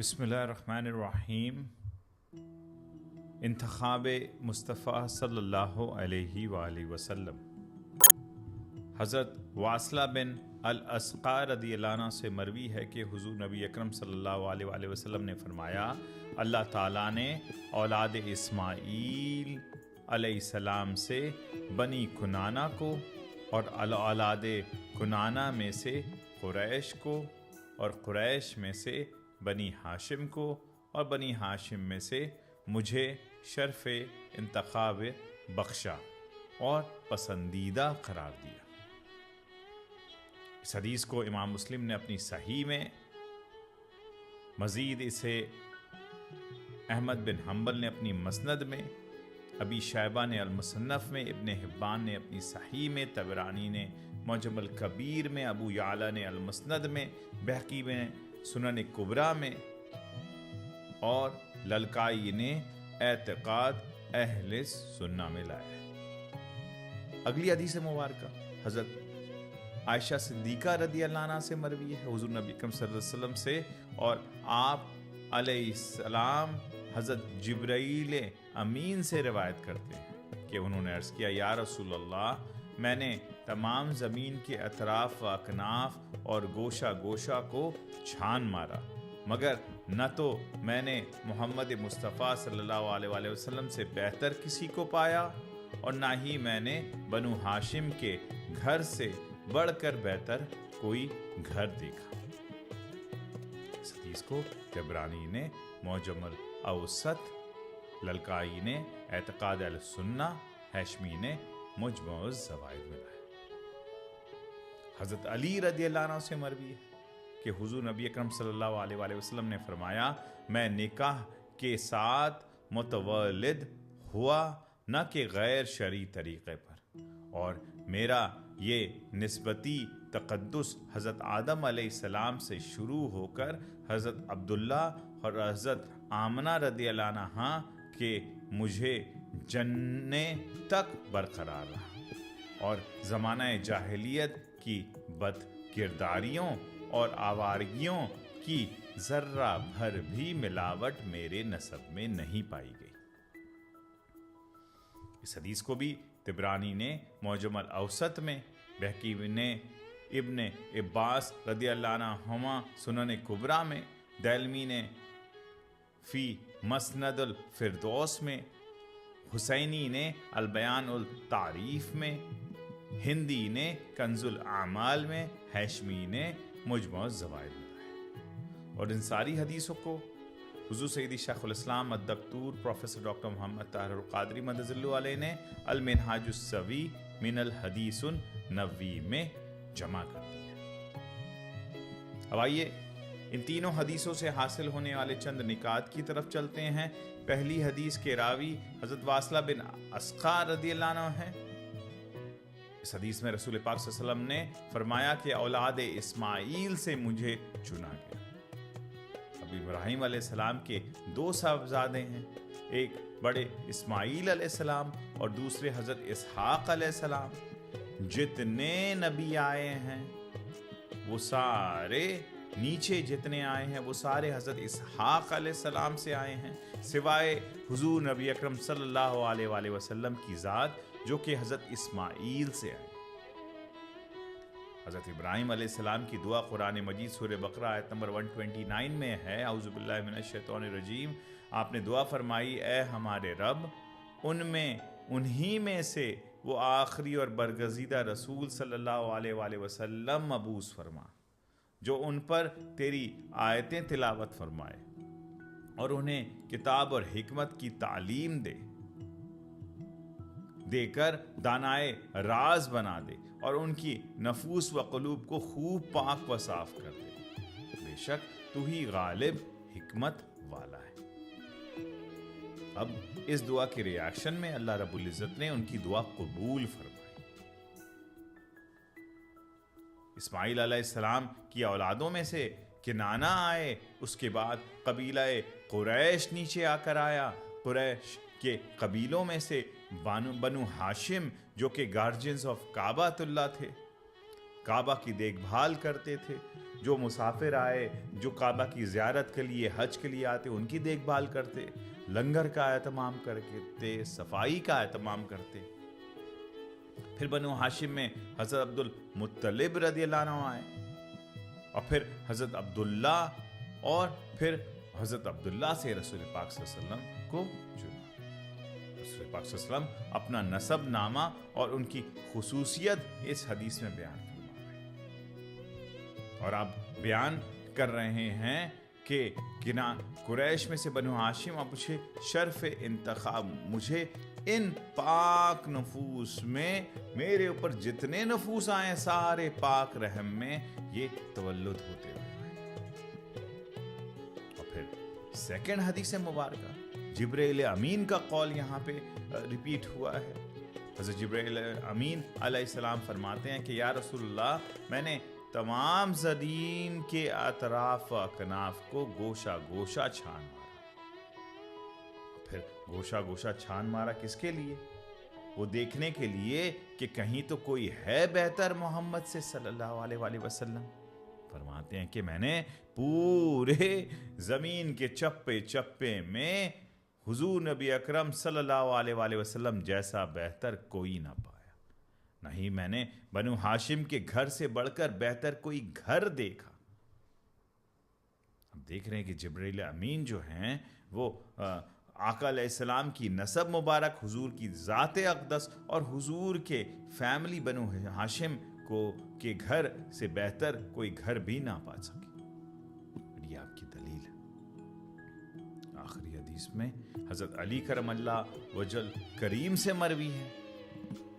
बिस्मिल्लाहिर्रहमानिर्रहीम। इंतखाब मुस्तफ़ा सल्लल्लाहु अलैहि वसल्लम। हज़रत वासला बिन अल-अस्क़ा रज़ियल्लाहु अन्हु से मरवी है कि हुज़ूर नबी अकरम सल्लल्लाहु अलैहि वसल्लम ने फरमाया, अल्लाह ताला ने औलाद इस्माईल अलैहिस्सलाम से बनी कुनाना को और औलाद कुनाना में से कुरैश को और कुरैश में से बनी हाशिम को और बनी हाशिम में से मुझे शर्फ़ इंतखाब बख्शा और पसंदीदा करार दिया। इस हदीस को इमाम मुस्लिम ने अपनी सही में, मज़ीद इसे अहमद बिन हम्बल ने अपनी मसनद में, अबी शैबा ने अल-मुसन्नफ़ में, इब्न हिब्बान ने अपनी सही में, तबरानी ने मुअज्जम अल-कबीर में, अबू याला ने अल-मुस्नद में, बहकी में सुनन कुबरा में और ललकाई ने एतकाद अहले सुन्ना में लाया। अगली हदीस मुबारका हज़रत आयशा सिद्दीक़ा रज़ियल्लाहु अन्हा से मरवी है हुज़ूर नबी अकरम सल्लल्लाहु अलैहि वसल्लम से, और आप अलैहिस्सलाम हज़रत जिब्राईल अमीन से रिवायत करते हैं कि उन्होंने अर्ज़ किया, या रसूल अल्लाह, मैंने तमाम ज़मीन के अतराफ़ व अकनाफ़ और गोशा गोशा को छान मारा, मगर न तो मैंने मोहम्मद मुस्तफ़ा सल्लल्लाहु अलैहि वसल्लम से बेहतर किसी को पाया और ना ही मैंने बनु हाशिम के घर से बढ़कर बेहतर कोई घर देखा। इस हदीस को तबरानी ने मुअज्जम अल-औसत, ललकाई ने एतकाद अल-सुन्ना, हैशमी ने मुजम्मा अज़-ज़वाइद में लाया। हज़रत अली रज़ियल्लाहु अन्हु से मरवी है कि हुज़ूर नबी अकरम सल्लल्लाहु अलैहि वसल्लम ने फरमाया, मैं निकाह के साथ मुतवल्लिद हुआ, न कि गैर शरई तरीक़े पर, और मेरा ये निस्बती तक़द्दुस हज़रत आदम अलैहिस्सलाम से शुरू होकर हज़रत अब्दुल्ला और हज़रत आमना रज़ियल्लाहु अन्हा के मुझे जन्ने तक बरकरार रहा, और ज़माना जाहिलियत की बद किरदारियों और आवारगियों की ज़र्रा भर भी मिलावट मेरे नसब में नहीं पाई गई। इस हदीस को भी तिबरानी ने मुअज्जम अल-औसत में, बहकी ने इब्न अब्बास रज़ियल्लाहु अन्हुमा सुनन कुबरा में, दैलमी ने फ़ी मस्नदुल फ़िरदौस में, हुसैनी ने अल-बयान उल तारीफ़ में, हिंदी ने कंजुल आमाल में, हैशमी ने मुजम्मा अज़-ज़वाइद में। और इन सारी हदीसों को हुज़ूर सैयदी शेखुल इस्लाम अद-दक्तूर प्रोफेसर डॉक्टर मोहम्मद ताहिर अल-क़ादरी मदज़िल्लुहु अलैह ने अल-मिनहाजुस-सवी मिनल हदीसुन नबवी में जमा कर दिया। अब आइए इन तीनों हदीसों से हासिल होने वाले चंद निकात की तरफ चलते हैं। पहली हदीस के रावी हज़रत वासला बिन अस्क़ा रज़ियल्लाहु अन्हु हैं। इस हदीस में रसूल पाक सल्लल्लाहु अलैहि वसल्लम ने फरमाया कि औलाद इस्माईल से मुझे चुना गया। अब इब्राहीम अलैहिस्सलाम के दो साहबजादे हैं, एक बड़े इस्माईल अलैहिस्सलाम और दूसरे हज़रत इसहाक़ अलैहिस्सलाम। जितने नबी आए हैं वो सारे, नीचे जितने आए हैं वो सारे हज़रत इसहाक़ अलैहिस्सलाम से आए हैं, सिवाय हुज़ूर नबी अकरम सल्लल्लाहु अलैहि वसल्लम की ज़ात जो कि हज़रत इस्माईल से आई। हज़रत इब्राहीम अलैहिस्सलाम की दुआ कुरान मजीद सूरह बकरा आयत नंबर 129 में है, औज़ु बिल्लाहि मिनश शैतानिर रजीम। आपने दुआ फरमाई, ए हमारे रब, उन्हीं में से वो आखिरी और बरगज़ीदा रसूल सल्लल्लाहु अलैहि वसल्लम मबूस फरमा जो उन पर तेरी आयतें तिलावत फरमाए और उन्हें किताब और हिकमत की तालीम देकर दानाए राज बना दे और उनकी नफूस व क़ुलूब को खूब पाक व साफ कर दे। बेशक तू ही गालिब हिकमत वाला है। अब इस दुआ के रिएक्शन में अल्लाह रब्बुल इज़्ज़त ने उनकी दुआ कबूल फरमाई। इस्माईल अलैहिस्सलाम की औलादों में से किनाना आए, उसके बाद कबीला कुरैश नीचे आकर आया। कुरैश के कबीलों में से बनु हाशिम जो कि गार्जियंस ऑफ काबातुल्लाह थे, کعبہ کی دیکھ بھال کرتے تھے، جو مسافر آئے، جو کعبہ کی زیارت کے لیے حج کے لیے آتے ان کی دیکھ بھال کرتے، لنگر کا اہتمام کرتے، صفائی کا اہتمام کرتے۔ پھر بنو ہاشم میں حضرت عبد المطلب رضی اللہ عنہ آئے، اور پھر حضرت عبداللہ، اور پھر حضرت عبداللہ سے رسول پاک صلی اللہ علیہ وسلم کو چنا۔ رسول پاک صلی اللہ علیہ وسلم اپنا نسب نامہ اور ان کی خصوصیت اس حدیث میں بیان فرما رہے ہیں، اور آپ بیان کر رہے ہیں کہ قریش میں سے بنو ہاشم، اب مجھے شرف انتخاب، مجھے ان پاک نفوس میں میرے اوپر جتنے نفوس آئے سارے پاک رحم میں یہ تولد ہوتے ہوئے آئے۔ اور پھر سیکنڈ حدیث مبارکہ جبرائیل امین کا قول یہاں پہ ریپیٹ ہوا ہے۔ حضرت جبرائیل امین علیہ السلام فرماتے ہیں کہ یا رسول اللہ، میں نے تمام زمین کے اطراف و اکناف کو گوشہ گوشہ چھان مارا۔ پھر گوشہ گوشہ چھان مارا کس کے لیے؟ وہ دیکھنے کے لیے کہ کہیں تو کوئی ہے بہتر محمد سے صلی اللہ علیہ وآلہ وسلم۔ فرماتے ہیں کہ میں نے پورے زمین کے چپے چپے میں حضور نبی اکرم صلی اللہ علیہ وآلہ وسلم جیسا بہتر کوئی نہ پایا، نہیں میں نے بنو ہاشم کے گھر سے بڑھ کر بہتر کوئی گھر دیکھا۔ اب دیکھ رہے ہیں کہ جبرائیل امین جو ہیں وہ آقا علیہ السلام کی نسب مبارک، حضور کی ذات اقدس اور حضور کے فیملی بنو ہاشم کو کے گھر سے بہتر کوئی گھر بھی نہ پا سکے۔ یہ آپ کی دلیل ہے۔ آخری حدیث میں حضرت علی کرم اللہ وجل کریم سے مروی ہے،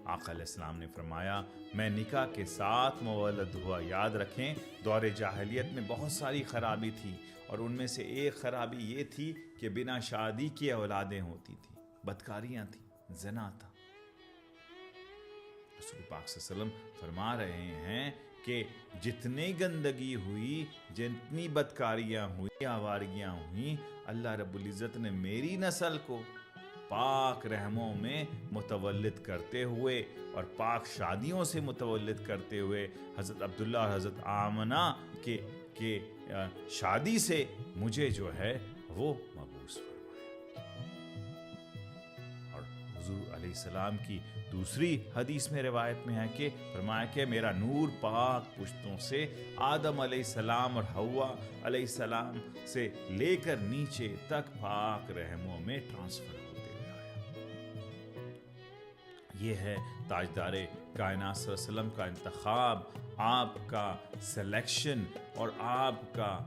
آقا علیہ السلام نے فرمایا، میں نکاح کے ساتھ مولد ہوا۔ یاد رکھیں دور جاہلیت میں بہت ساری خرابی تھی، اور ان میں سے ایک خرابی یہ تھی کہ بنا شادی کی اولادیں ہوتی تھیں، بدکاریاں تھیں، زنا تھا۔ رسول پاک صلی اللہ علیہ وسلم فرما رہے ہیں کہ جتنی گندگی ہوئی، جتنی بدکاریاں ہوئی، آوارگیاں ہوئیں، اللہ رب العزت نے میری نسل کو پاک رحموں میں متولد کرتے ہوئے اور پاک شادیوں سے متولد کرتے ہوئے حضرت عبداللہ اور حضرت آمنہ کے شادی سے مجھے جو ہے وہ مبعوث فرمایا۔ اور حضور علیہ السلام کی دوسری حدیث میں روایت میں ہے کہ فرمایا کہ میرا نور پاک پشتوں سے آدم علیہ السلام اور حوا علیہ السلام سے لے کر نیچے تک پاک رحموں میں ٹرانسفر ہوتے ہوئے آیا۔ یہ ہے تاجدار کائنات صلی اللہ علیہ وسلم کا انتخاب، آپ کا سلیکشن، اور آپ کا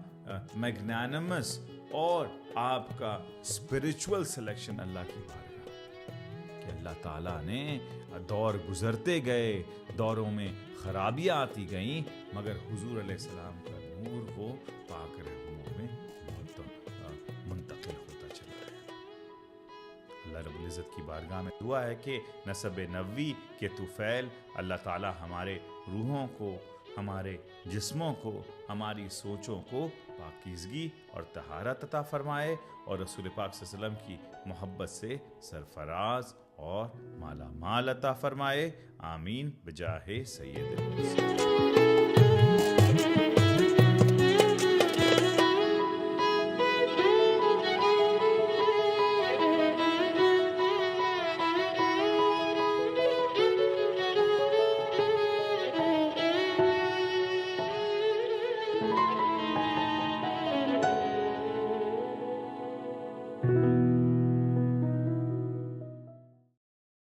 میگنانمس اور آپ کا اسپرچول سلیکشن اللہ کی بارگاہ، کہ اللہ تعالیٰ نے دور گزرتے گئے، دوروں میں خرابیاں آتی گئیں، مگر حضور علیہ السلام کا نور وہ پاک رحموں میں منتقل ہوتا چلا ہے۔ اللہ رب العزت کی بارگاہ میں دعا ہے کہ نسب نبوی کے طفیل اللہ تعالیٰ ہمارے روحوں کو، ہمارے جسموں کو، ہماری سوچوں کو پاکیزگی اور طہارت عطا فرمائے، اور رسول پاک صلی اللہ علیہ وسلم کی محبت سے سرفراز اور مالا مال عطا فرمائے۔ آمین بجاہ سید المرسلین۔